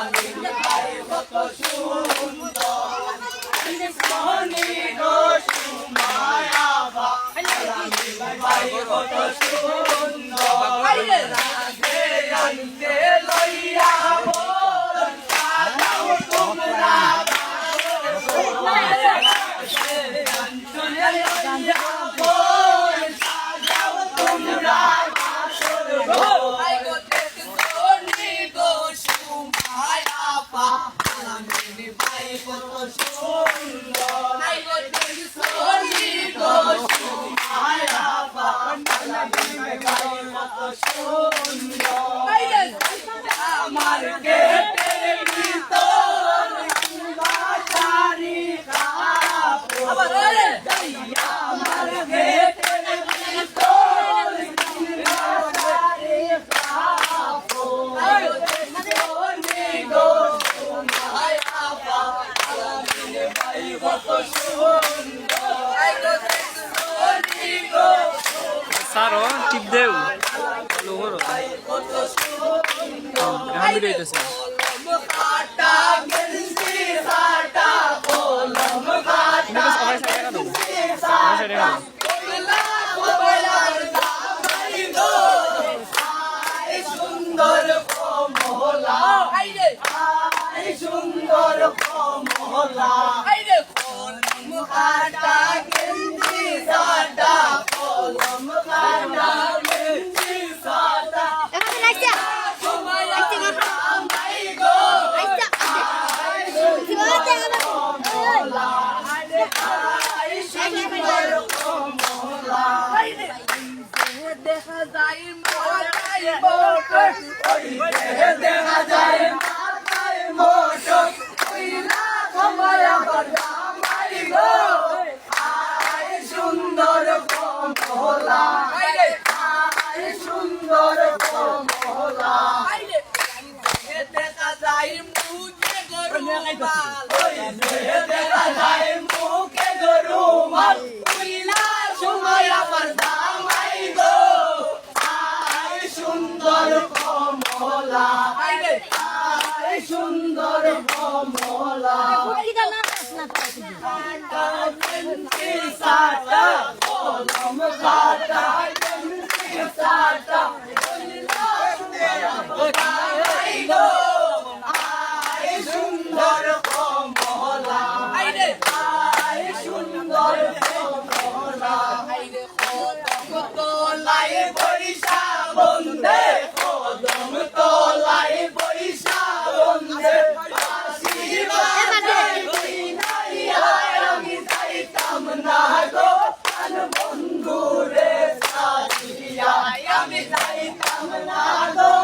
কত সুন্দর মনি গো সুমায়া ভাই কত সুন্দর রাধে আনতে লইয়া বল সাজাও তোমরা আমার গেটের ভিতর বাসারি কাপড় আমার গেটের ভিতর বাসারি কাপড় সোনি গো সুমায়া ভাই কত সুন্দর সোনি গো সারো টিপ দেও লোহর এখন ভিডিও হইতেছে কাটা গেলছি কাটা কলম কাটা সবাই সাইডে কাটো সবাই সাইডে কাটো সুন্দর কমলা সুন্দর কমলা কলম কাটা গেলছি কাটা কলম কাটা গেলছি কাটা দেখা যায় মাথায় মোটর দেখা যায় মাথায় মোটর কইলা কমায়া বাদামাই গো আয় সুন্দর কমলা আয় সুন্দর কমলা দেখা যায় মুখে গরুমাল দেখা যায় মুখে গরুমাল কইলা সুমায়া বাদামাই গো আয় সুন্দর কমলা আয় সুন্দর কমলা সাটা কলম কাটা সাটা আয় সুন্দর কমলা আয় সুন্দর কমলা তোলায় বৈশা বন্দে কদম তোলায় বৈশা বন্দে আমি যাইতাম না গো বন্ধুরে সাজিয়া আমি যাইতাম না গো